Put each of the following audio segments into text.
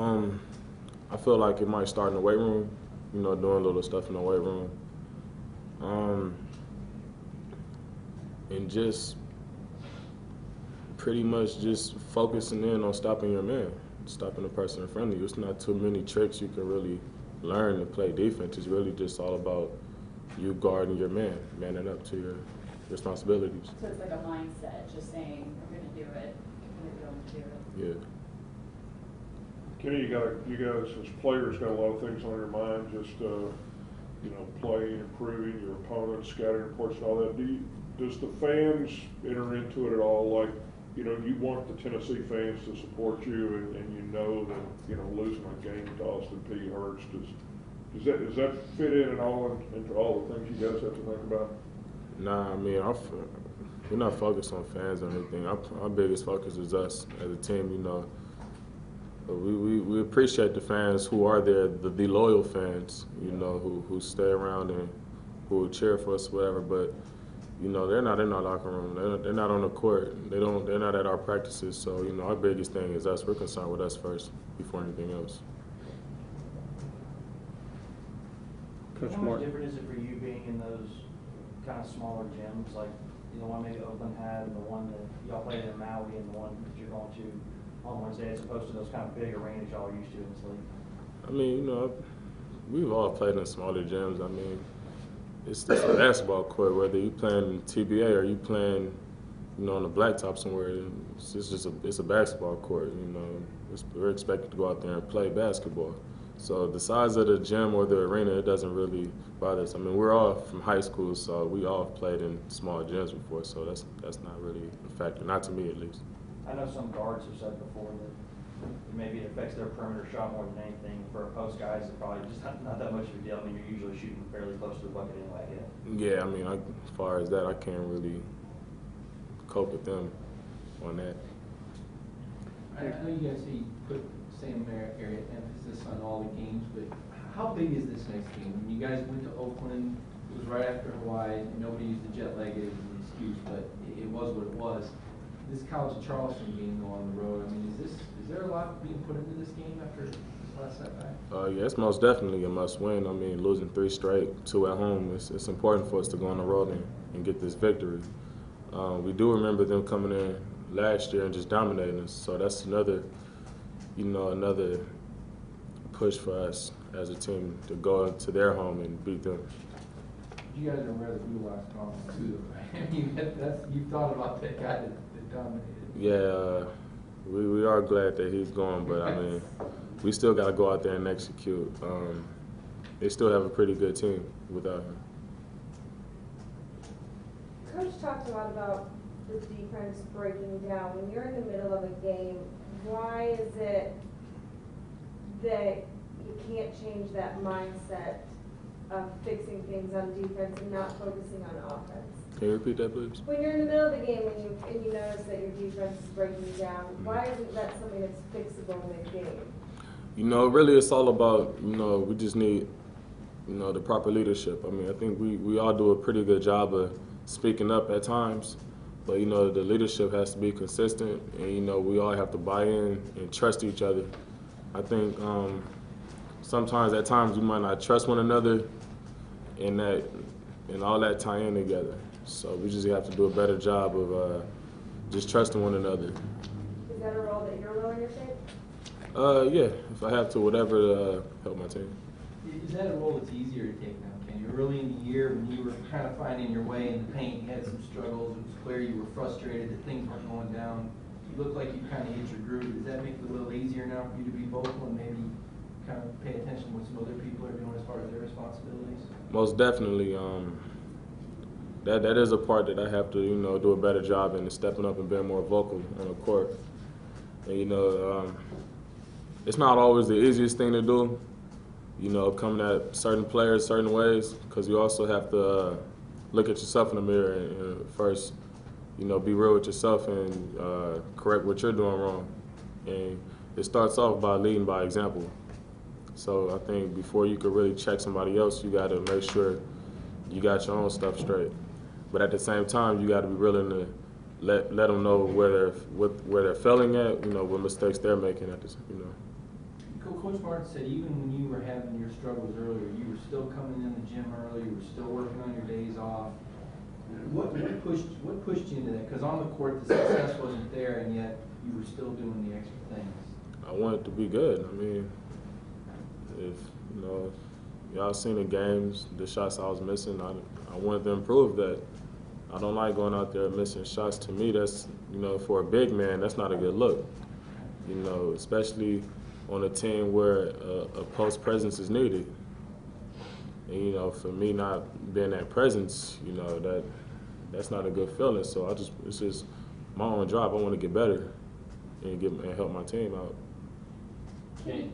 I feel like it might start in the weight room, doing little stuff in the weight room. And just pretty much just focusing in on stopping your man, stopping the person in front of you. It's not too many tricks you can really learn to play defense. It's really just all about you guarding your man, manning up to your responsibilities. So it's like a mindset, just saying, we're going to do it, we're going to do it. Yeah. Kenny, you guys as players got a lot of things on your mind, just playing, improving your opponent, scouting reports, and all that. Does the fans enter into it at all? Like, you want the Tennessee fans to support you, and you know that losing a game to Austin Peay hurts. Does that fit in at all into all the things you guys have to think about? Nah, I mean, we're not focused on fans or anything. Our biggest focus is us as a team. We appreciate the fans who are there, the loyal fans, who stay around and who cheer for us, whatever. But they're not in our locker room. They're not on the court. They're not at our practices. So our biggest thing is us. We're concerned with us first before anything else. Coach, how much different is it for you being in those kind of smaller gyms, like the one maybe Oakland had, and the one that y'all played in Maui, and the one that you're going to on Wednesday, as opposed to those kind of big arenas y'all are used to in this league? I mean, we've all played in smaller gyms. I mean, it's a basketball court, whether you playing TBA or you playing, on the blacktop somewhere. It's a basketball court. We're expected to go out there and play basketball. So the size of the gym or the arena, it doesn't really bother us. I mean, we're all from high school, so we all played in small gyms before. So that's not really a factor, not to me at least. I know some guards have said before that maybe it affects their perimeter shot more than anything. For post guys, it's probably just not that much of a deal. I mean, you're usually shooting fairly close to the bucket anyway. Yeah, I mean, as far as that, I can't really cope with them on that. I know you guys say you put same area emphasis on all the games, but how big is this next game? When you guys went to Oakland, it was right after Hawaii. Nobody used the jet lag as an excuse, but it was what it was. This College of Charleston game though on the road, I mean, is there a lot being put into this game after this last setback? Yeah, it's most definitely a must-win. I mean, losing 3 straight, 2 at home, it's important for us to go on the road and get this victory. We do remember them coming in last year and just dominating us, so that's another push for us as a team to go to their home and beat them. You guys are aware that we lost Collins too, right? I mean, you've thought about that guy that dominated. Yeah, we are glad that he's gone, but I mean, we still got to go out there and execute. They still have a pretty good team without him. Coach talked a lot about the defense breaking down. When you're in the middle of a game, why is it that you can't change that mindset of fixing things on defense and not focusing on offense? Can you repeat that, please? When you're in the middle of the game and you notice that your defense is breaking down, why isn't that something that's fixable mid-game? Really it's all about, we just need, the proper leadership. I mean, I think we all do a pretty good job of speaking up at times, but, the leadership has to be consistent, and, we all have to buy in and trust each other. I think sometimes at times we might not trust one another and all that tie in together. So we just have to do a better job of just trusting one another. Is that a role that you're willing to take? Yeah, if I have to, whatever to help my team. Is that a role that's easier to take now, Kenny? Early in the year when you were kind of finding your way in the paint, you had some struggles, it was clear you were frustrated that things weren't going down. You looked like you kind of hit your groove. Does that make it a little easier now for you to be vocal and maybe kind of pay attention to what some other people are doing as far as their responsibilities? Most definitely. That is a part that I have to, do a better job in, stepping up and being more vocal on the court. And, it's not always the easiest thing to do, coming at certain players certain ways, because you also have to look at yourself in the mirror and first, be real with yourself and correct what you're doing wrong. And it starts off by leading by example. So I think before you could really check somebody else, you got to make sure you got your own stuff straight. But at the same time, you got to be willing to let them know where they're failing at, what mistakes they're making at this, Coach Martin said even when you were having your struggles earlier, you were still coming in the gym early, you were still working on your days off. What pushed you into that? Because on the court, the success wasn't there, and yet you were still doing the extra things. I wanted to be good. I mean, if you know, y'all seen the games, the shots I was missing, I wanted to improve that. I don't like going out there missing shots. To me, that's, you know, for a big man, that's not a good look. You know, especially on a team where a post presence is needed. And, you know, for me not being that presence, you know, that's not a good feeling. So it's just my own job. I want to get better and help my team out. Okay.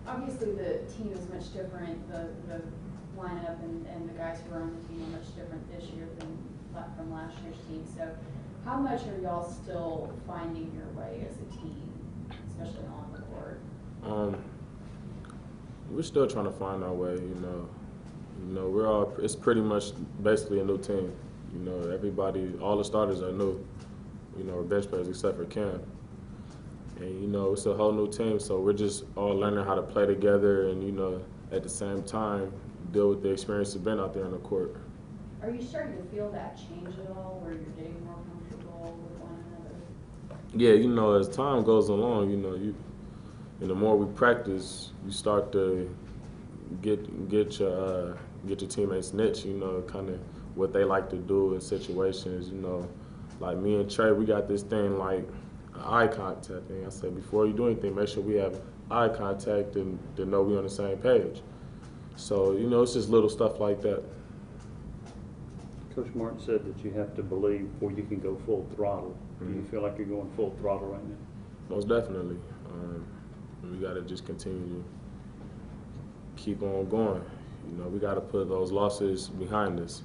Obviously, the team is much different. The lineup and the guys who are on the team are much different this year than from last year's team. So, how much are y'all still finding your way as a team, especially on the court? We're still trying to find our way. You know, we're all. It's pretty much basically a new team. You know, everybody, all the starters are new. You know, bench players except for Cam. And, you know, it's a whole new team, so we're just all learning how to play together and, you know, at the same time, deal with the experience of being out there on the court. Are you starting to feel that change at all, where you're getting more comfortable with one another? Yeah, you know, as time goes along, you know, and the more we practice, you start to get your teammates' niche, you know, kind of what they like to do in situations, you know. Like me and Trey, we got this thing like eye contact thing. I said, before you do anything, make sure we have eye contact and to know we're on the same page. So, you know, it's just little stuff like that. Coach Martin said that you have to believe before you can go full throttle. Do you feel like you're going full throttle right now? Most definitely. We got to just continue to keep on going. You know, we got to put those losses behind us.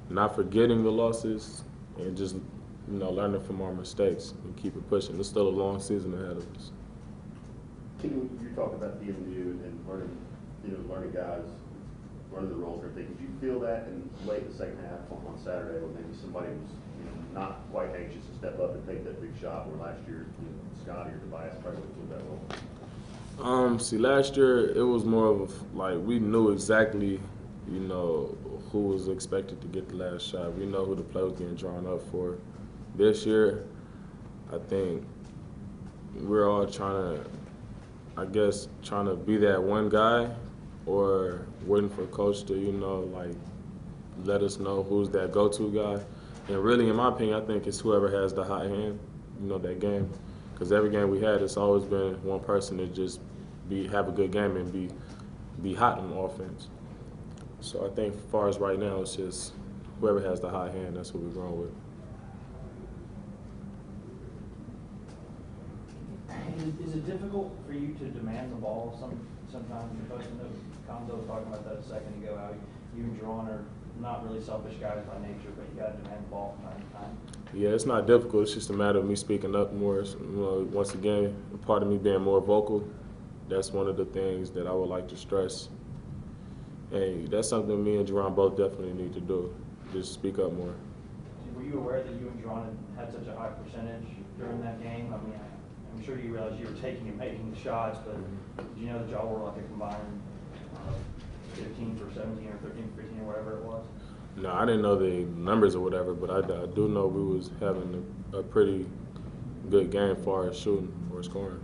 Not forgetting the losses and just, you know, learning from our mistakes and keep it pushing. There's still a long season ahead of us. You talk about being new and learning guys, learning the roles and everything. Did you feel that in late the second half on Saturday when maybe somebody was, you know, not quite anxious to step up and take that big shot where last year, you know, Scotty or Tobias probably would have that role? See, last year it was more of like we knew exactly, you know, who was expected to get the last shot. We know who the play was being drawn up for. This year, I think we're all trying to be that one guy or waiting for coach to, you know, like let us know who's that go-to guy. And really, in my opinion, I think it's whoever has the hot hand, you know, that game. Because every game we had, it's always been one person to just have a good game and be hot on offense. So I think as far as right now, it's just whoever has the hot hand, that's what we're going with. Is it difficult for you to demand the ball sometimes? Because I know Conzo was talking about that a second ago, how you and Jerron are not really selfish guys by nature, but you got to demand the ball from time to time. Yeah, it's not difficult. It's just a matter of me speaking up more. You know, once again, a part of me being more vocal. That's one of the things that I would like to stress. And that's something me and Jerron both definitely need to do. Just speak up more. Were you aware that you and Jerron had such a high percentage during that game? I mean, I'm sure you realized you were taking and making the shots, but did you know that y'all were like a combined 15 for 17 or 13 for 15 or whatever it was? No, I didn't know the numbers or whatever, but I do know we was having a pretty good game as far as shooting or scoring.